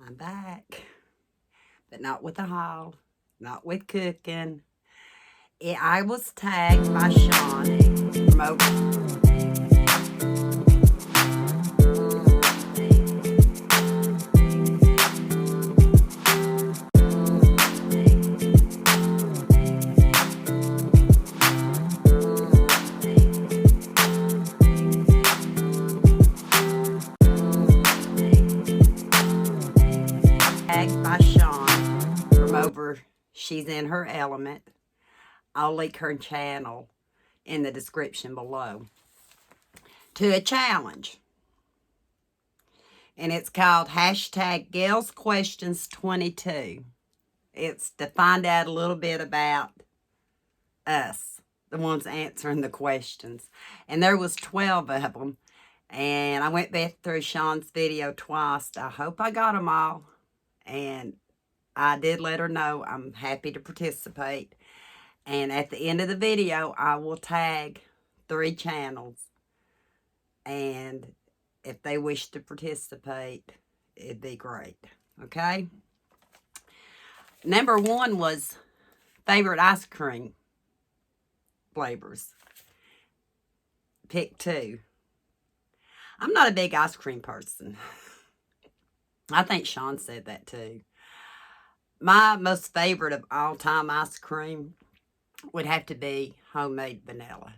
I'm back, but not with a haul, not with cooking. I was tagged by Sean from over. She's in her element. I'll link her channel in the description below to a challenge. And it's called hashtag Gail's Questions 22. It's to find out a little bit about us, the ones answering the questions. And there was 12 of them. And I went back through Sean's video twice. I hope I got them all. And I did let her know I'm happy to participate. And at the end of the video, I will tag 3 channels. And if they wish to participate, it'd be great. Okay? Number 1 was favorite ice cream flavors. Pick 2. I'm not a big ice cream person. I think Sean said that too. My most favorite of all time ice cream would have to be homemade vanilla.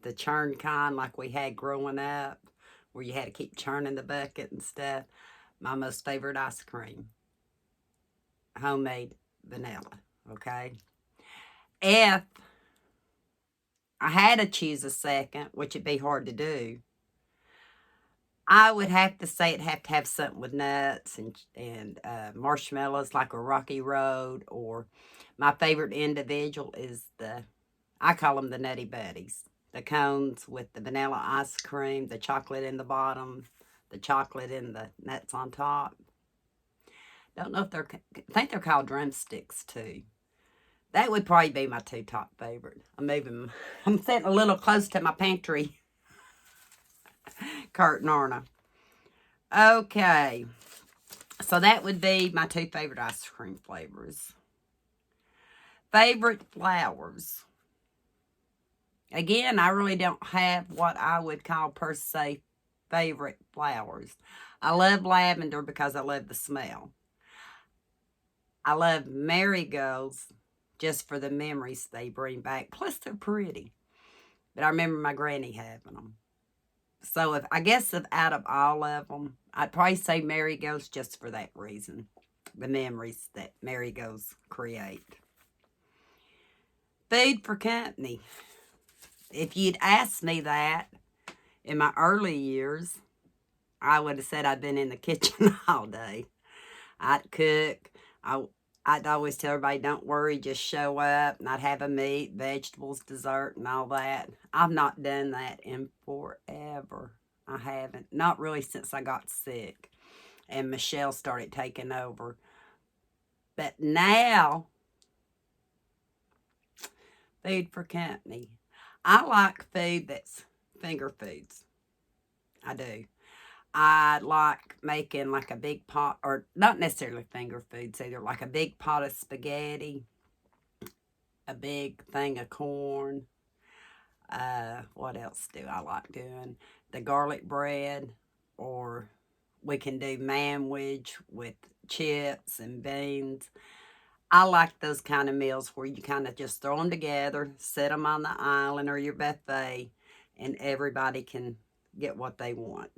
The churn kind like we had growing up, where you had to keep churning the bucket and stuff. My most favorite ice cream. Homemade vanilla, okay? If I had to choose a second, which would be hard to do, I would have to say it'd have to have something with nuts and marshmallows like a Rocky Road, or my favorite individual is I call them the Nutty Buddies. The cones with the vanilla ice cream, the chocolate in the bottom, the chocolate and the nuts on top. Don't know if I think they're called drumsticks too. That would probably be my 2 top favorite. I'm sitting a little close to my pantry curtain, aren't I? Okay. So that would be my 2 favorite ice cream flavors. Favorite flowers. Again, I really don't have what I would call per se favorite flowers. I love lavender because I love the smell. I love marigolds just for the memories they bring back. Plus, they're pretty. But I remember my granny having them. So, if out of all of them, I'd probably say marigolds just for that reason. The memories that marigolds create. Food for company. If you'd asked me that in my early years, I would have said I'd been in the kitchen all day. I'd cook. I'd always tell everybody, don't worry, just show up. And I'd have a meat, vegetables, dessert, and all that. I've not done that in forever. I haven't. Not really since I got sick. And Michelle started taking over. But now, food for company. I like food that's finger foods. I do. I like making like a big pot, or not necessarily finger foods either, like a big pot of spaghetti, a big thing of corn. What else do I like doing? The garlic bread, or we can do manwich with chips and beans. I like those kind of meals where you kind of just throw them together, set them on the island or your buffet, and everybody can get what they want.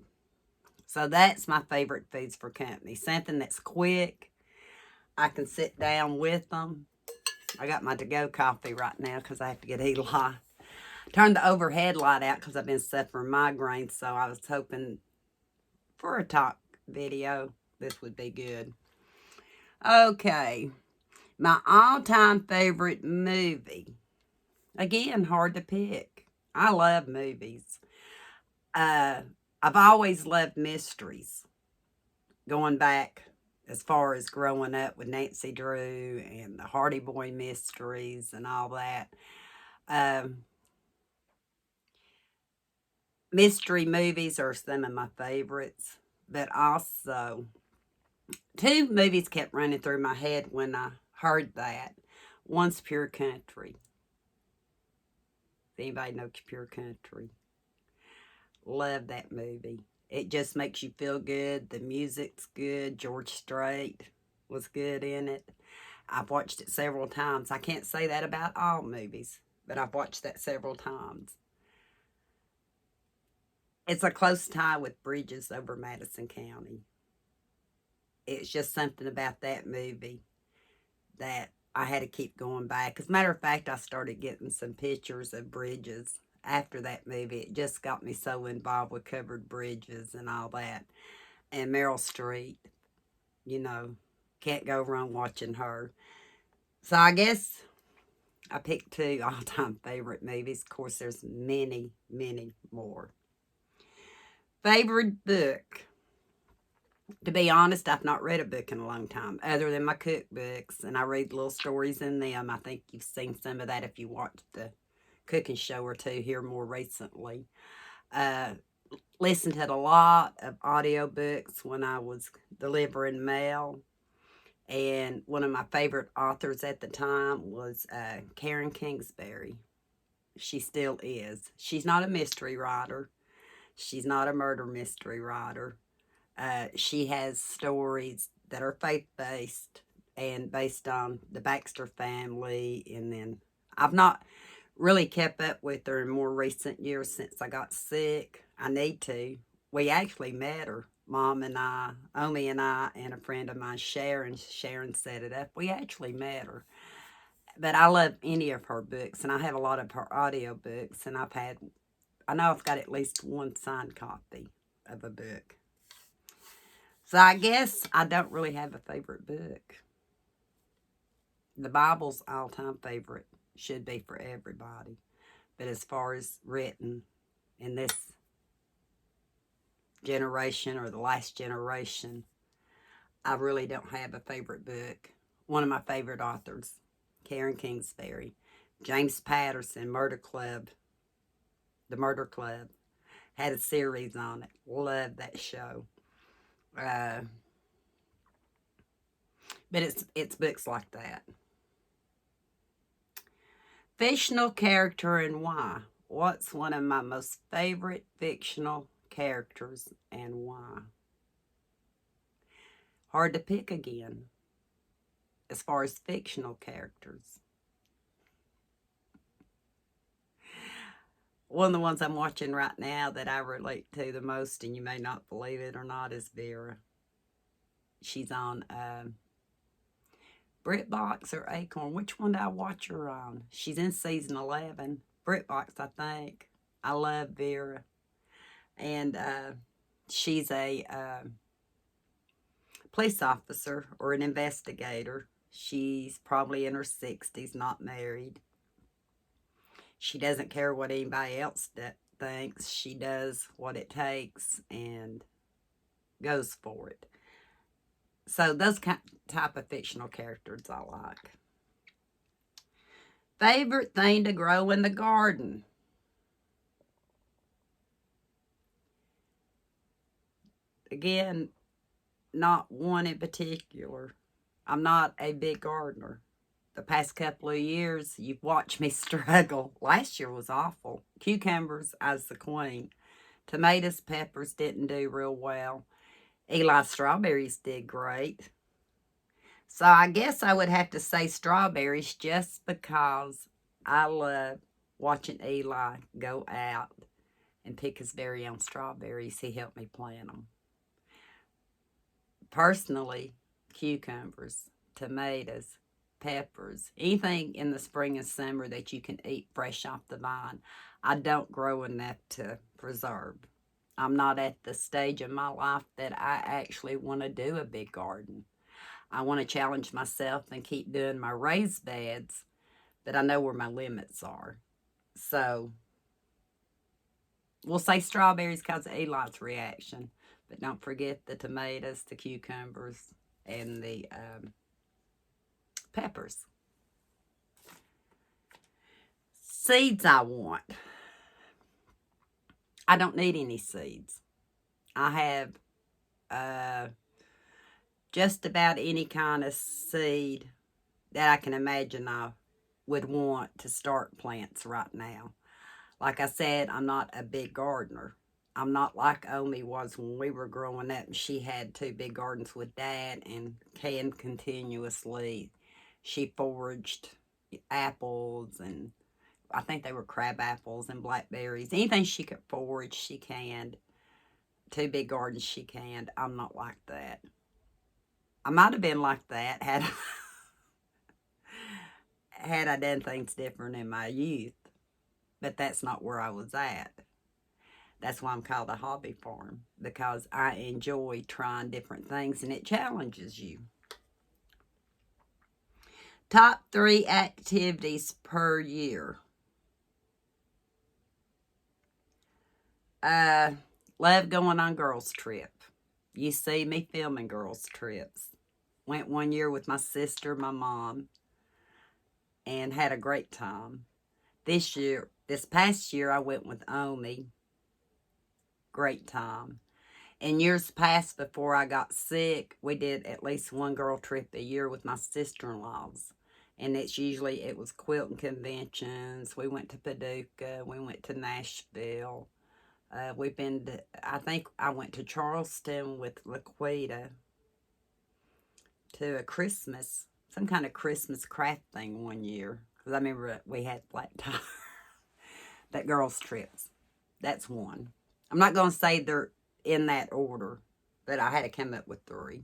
So that's my favorite foods for company. Something that's quick. I can sit down with them. I got my to-go coffee right now because I have to get Eli. Turned the overhead light out because I've been suffering migraines, so I was hoping for a talk video, this would be good. Okay. My all-time favorite movie. Again, hard to pick. I love movies. I've always loved mysteries. Going back as far as growing up with Nancy Drew and the Hardy Boy mysteries and all that. Mystery movies are some of my favorites. But also, Two movies kept running through my head when I heard that. One's Pure Country. If anybody know Pure Country? Love that movie. It just makes you feel good. The music's good. George Strait was good in it. I've watched it several times. I can't say that about all movies, but I've watched that several times. It's a close tie with Bridges over Madison County. It's just something about that movie that I had to keep going back. As a matter of fact, I started getting some pictures of bridges after that movie. It just got me so involved with covered bridges and all that. And Meryl Streep, you know, can't go wrong watching her. So I guess I picked two all-time favorite movies. Of course, there's many, many more. Favorite book. To be honest, I've not read a book in a long time, other than my cookbooks, and I read little stories in them. I think you've seen some of that if you watched the cooking show or two here more recently. Uh, Listened to a lot of audiobooks when I was delivering mail, and one of my favorite authors at the time was Karen Kingsbury. She still is. She's not a mystery writer. She's not a murder mystery writer. She has stories that are faith-based and based on the Baxter family. And then I've not really kept up with her in more recent years since I got sick. I need to. We actually met her, Mom and I, Omi and I, and a friend of mine, Sharon. Sharon set it up. We actually met her. But I love any of her books, and I have a lot of her audio books, and I know I've got at least one signed copy of a book. So I guess I don't really have a favorite book. The Bible's all-time favorite. Should be for everybody. But as far as written in this generation or the last generation, I really don't have a favorite book. One of my favorite authors, Karen Kingsbury. James Patterson, The Murder Club, had a series on it. Love that show. But it's books like that. Fictional character and why? What's one of my most favorite fictional characters and why? Hard to pick again as far as fictional characters. One of the ones I'm watching right now that I relate to the most, and you may not believe it or not, is Vera. She's on BritBox or Acorn. Which one do I watch her on? She's in season 11. BritBox, I think. I love Vera. And she's a police officer or an investigator. She's probably in her 60s, not married. She doesn't care what anybody else thinks. She does what it takes and goes for it. So those type of fictional characters I like. Favorite thing to grow in the garden? Again, not one in particular. I'm not a big gardener. The past couple of years, you've watched me struggle. Last year was awful. Cucumbers, I was the queen. Tomatoes, peppers didn't do real well. Eli strawberries did great. So I guess I would have to say strawberries just because I love watching Eli go out and pick his very own strawberries. He helped me plant them. Personally, cucumbers, tomatoes, peppers, anything in the spring and summer that you can eat fresh off the vine. I don't grow enough to preserve. I'm not at the stage of my life that I actually want to do a big garden. I want to challenge myself and keep doing my raised beds, but I know where my limits are. So we'll say strawberries because of Eli's reaction, but don't forget the tomatoes, the cucumbers, and the peppers. Seeds I want. I don't need any seeds. I have just about any kind of seed that I can imagine I would want to start plants right now. Like I said, I'm not a big gardener. I'm not like Omi was when we were growing up and she had two big gardens with Dad and canned continuously. She foraged apples and I think they were crab apples and blackberries. Anything she could forage, she canned. Two big gardens she canned. I'm not like that. I might have been like that had I done things different in my youth, but that's not where I was at. That's why I'm called a hobby farm, because I enjoy trying different things and it challenges you. Top 3 activities per year. Love going on girls' trip. You see me filming girls' trips. Went one year with my sister, my mom, and had a great this past year, I went with Omi. Great time. In years past, before I got sick, we did at least one girl trip a year with my sister-in-laws. And it was quilting conventions. We went to Paducah. We went to Nashville. I think I went to Charleston with Laquita to some kind of Christmas craft thing one year. Because I remember we had flat tire. That girls' trips. That's one. I'm not going to say they're in that order, but I had to come up with 3.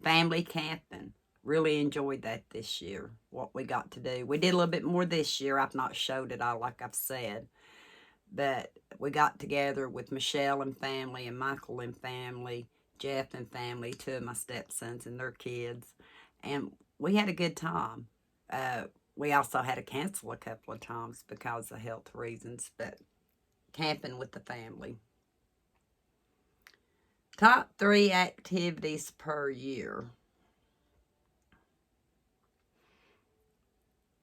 Family camping. Really enjoyed that this year, what we got to do. We did a little bit more this year. I've not showed it all like I've said. But we got together with Michelle and family and Michael and family, Jeff and family, 2 of my stepsons and their kids. And we had a good time. We also had to cancel a couple of times because of health reasons, but camping with the family. Top 3 activities per year.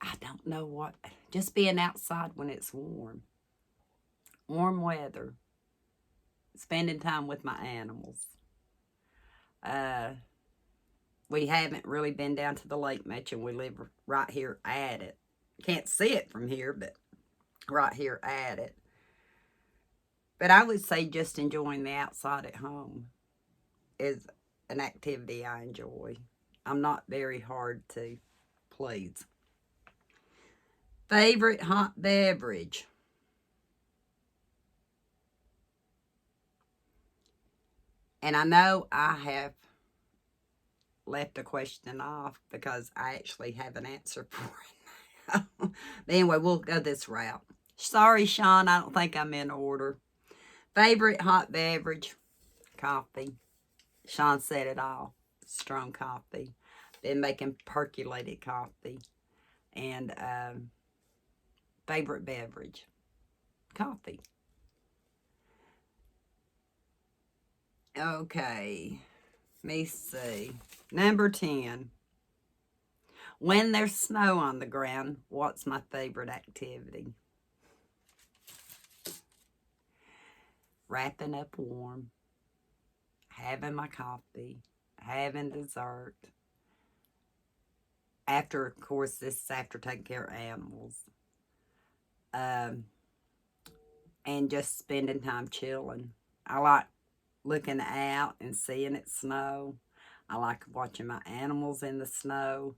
I don't know what. Just being outside when it's warm. Warm weather. Spending time with my animals. We haven't really been down to the lake much, and we live right here at it. Can't see it from here, but right here at it. But I would say just enjoying the outside at home is an activity I enjoy. I'm not very hard to please. Favorite hot beverage? And I know I have left a question off because I actually have an answer for it. But anyway, we'll go this route. Sorry, Sean, I don't think I'm in order. Favorite hot beverage? Coffee. Sean said it all. Strong coffee. Been making percolated coffee. And favorite beverage? Coffee. Okay. Let me see. Number 10. When there's snow on the ground, what's my favorite activity? Wrapping up warm. Having my coffee. Having dessert. After, of course, this is after taking care of animals. And just spending time chilling. I like looking out and seeing it snow. I like watching my animals in the snow.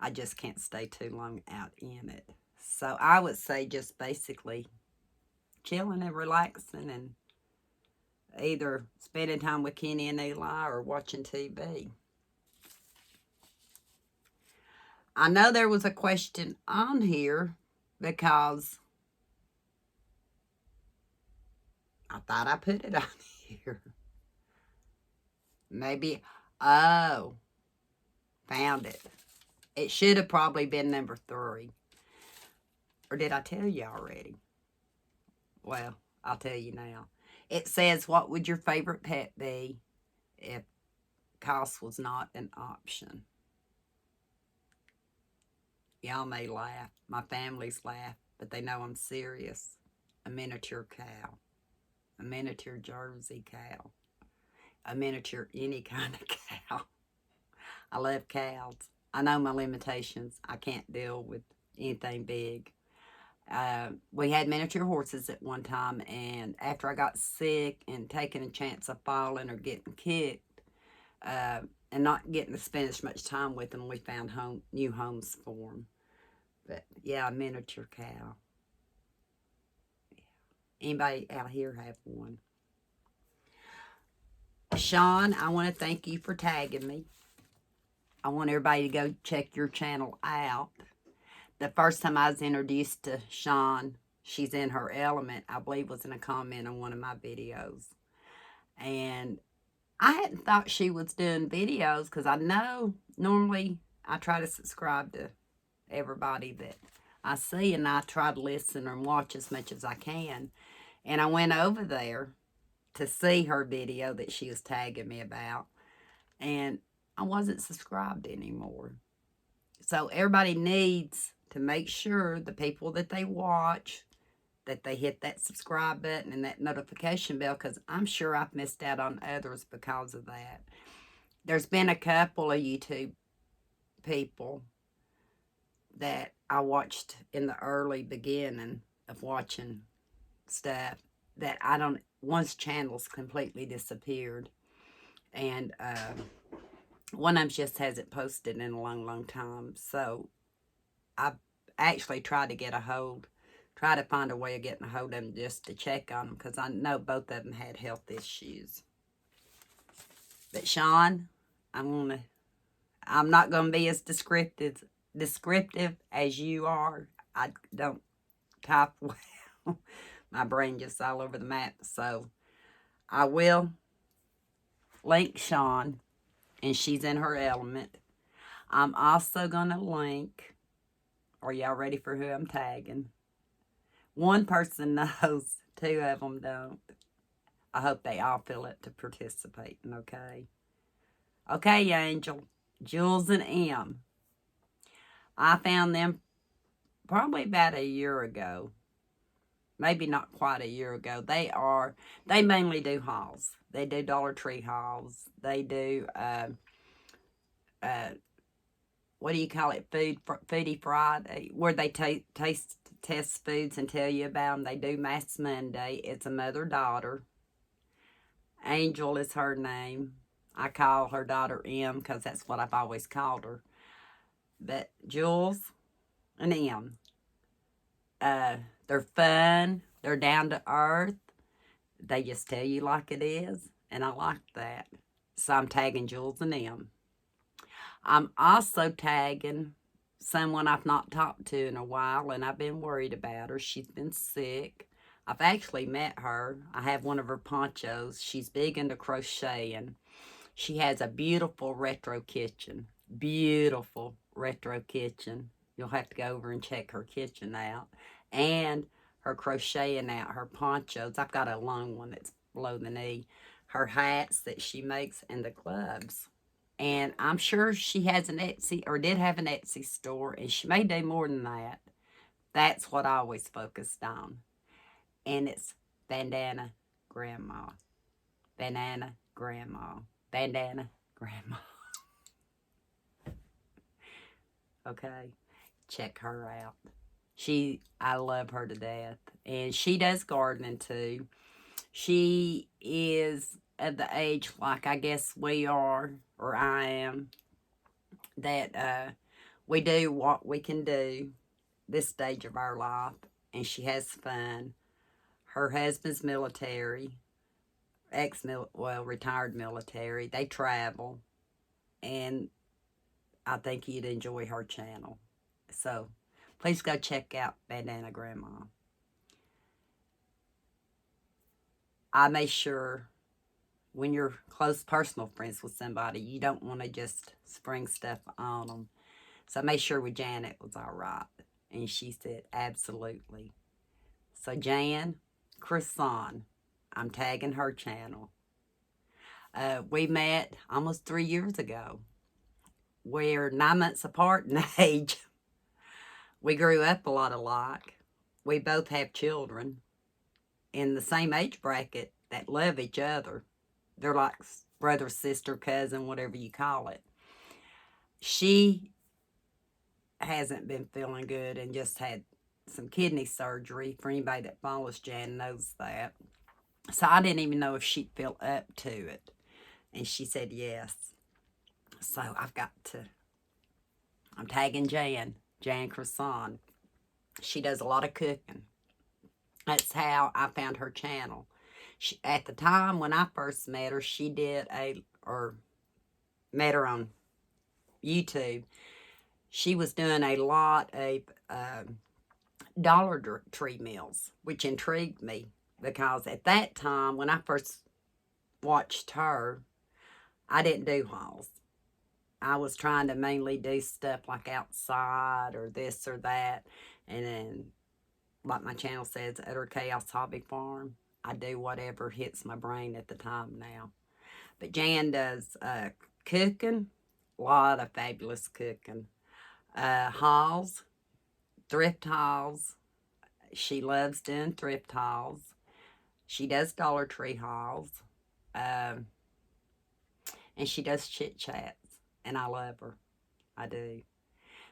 I just can't stay too long out in it. So I would say just basically chilling and relaxing and either spending time with Kenny and Eli or watching TV. I know there was a question on here because I thought I put it on here. Maybe, oh, found it. It should have probably been number 3. Or did I tell you already? Well, I'll tell you now. It says, what would your favorite pet be if cost was not an option? Y'all may laugh. My family's laugh, but they know I'm serious. A miniature cow. A miniature Jersey cow. a miniature, any kind of cow. I love cows. I know my limitations. I can't deal with anything big. We had miniature horses at one time, and after I got sick and taking a chance of falling or getting kicked, and not getting to spend as much time with them, we found new homes for them. But yeah, a miniature cow. Anybody out here have one? Sean, I want to thank you for tagging me. I want everybody to go check your channel out. The first time I was introduced to Sean, she's in her element, I believe was in a comment on one of my videos. And I hadn't thought she was doing videos because I know normally I try to subscribe to everybody that I see, and I try to listen and watch as much as I can. And I went over there to see her video that she was tagging me about, and I wasn't subscribed anymore. So everybody needs to make sure the people that they watch, that they hit that subscribe button and that notification bell, because I'm sure I've missed out on others because of that. There's been a couple of YouTube people that I watched in the early beginning of watching stuff that I don't, one's channel's completely disappeared. And one of them just hasn't posted in a long, long time. So I've actually tried to try to find a way of getting a hold of them just to check on them, because I know both of them had health issues. But Sean, I'm not gonna be as descriptive as you are. I don't type well. My brain just all over the map. So I will link Sean, and she's in her element. I'm also gonna link. Are y'all ready for who I'm tagging? One person knows, two of them don't. I hope they all feel it to participating, okay? Okay, Angel. Jules and M. I found them probably about a year ago. Maybe not quite a year ago. They mainly do hauls. They do Dollar Tree hauls. They do, what do you call it? Foodie Friday, where they test foods and tell you about them. They do Mass Monday. It's a mother-daughter. Angel is her name. I call her daughter M because that's what I've always called her. But Jules and M, they're fun. They're down to earth. They just tell you like it is, and I like that. So I'm tagging Jules and M. I'm also tagging someone I've not talked to in a while, and I've been worried about her. She's been sick. I've actually met her. I have one of her ponchos. She's big into crocheting. She has a beautiful retro kitchen. Beautiful retro kitchen. You'll have to go over and check her kitchen out. And her crocheting out, her ponchos. I've got a long one that's below the knee. Her hats that she makes, and the gloves. And I'm sure she has an Etsy, or did have an Etsy store, and she may do more than that. That's what I always focused on. And it's Bandana Grandma. Banana Grandma. Bandana Grandma. Okay? Check her out. I love her to death. And she does gardening too. She is at the age, like I guess we are, or I am, that we do what we can do this stage of our life, and she has fun. Her husband's military, retired military. They travel, and I think you'd enjoy her channel. So please go check out Bandana Grandma. I make sure when you're close personal friends with somebody, you don't want to just spring stuff on them. So I made sure with Janet was all right. And she said, absolutely. So Jan Croissant, I'm tagging her channel. We met almost 3 years ago. We're 9 months apart in age. We grew up a lot alike. We both have children in the same age bracket that love each other. They're like brother, sister, cousin, whatever you call it. She hasn't been feeling good and just had some kidney surgery. For anybody that follows Jan knows that. So I didn't even know if she'd feel up to it. And she said yes. So I'm tagging Jan Croissant. She does a lot of cooking. That's how I found her channel. At the time when I first met her, met her on YouTube. She was doing a lot of Dollar Tree meals, which intrigued me because at that time when I first watched her, I didn't do hauls. I was trying to mainly do stuff like outside or this or that. And then, like my channel says, Utter Chaos Hobby Farm, I do whatever hits my brain at the time now. But Jan does cooking, a lot of fabulous cooking. Hauls, thrift hauls. She loves doing thrift hauls. She does Dollar Tree hauls. And she does chit chats. And I love her. I do.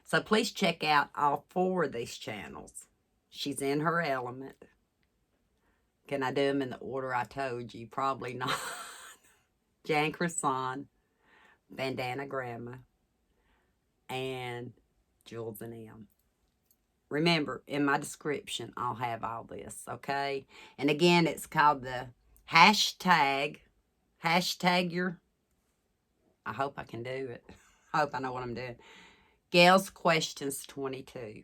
So please check out all 4 of these channels. She's in her element. Can I do them in the order I told you? Probably not. Jan Croissant, Bandana Grandma, and Jules and M. Remember, in my description, I'll have all this, okay? And again, it's called the hashtag your, I hope I can do it. I hope I know what I'm doing. Gail's Questions 22.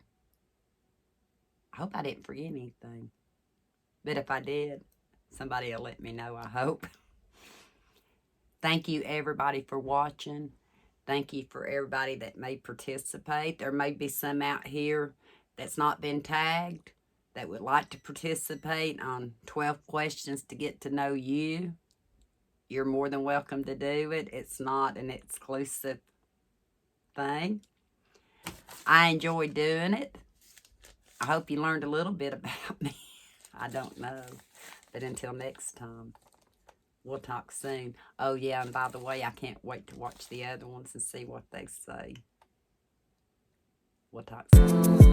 I hope I didn't forget anything. But if I did, somebody will let me know, I hope. Thank you, everybody, for watching. Thank you for everybody that may participate. There may be some out here that's not been tagged that would like to participate on 12 questions to get to know you. You're more than welcome to do it. It's not an exclusive thing. I enjoy doing it. I hope you learned a little bit about me. I don't know. But until next time, we'll talk soon. Oh, yeah, and by the way, I can't wait to watch the other ones and see what they say. We'll talk soon.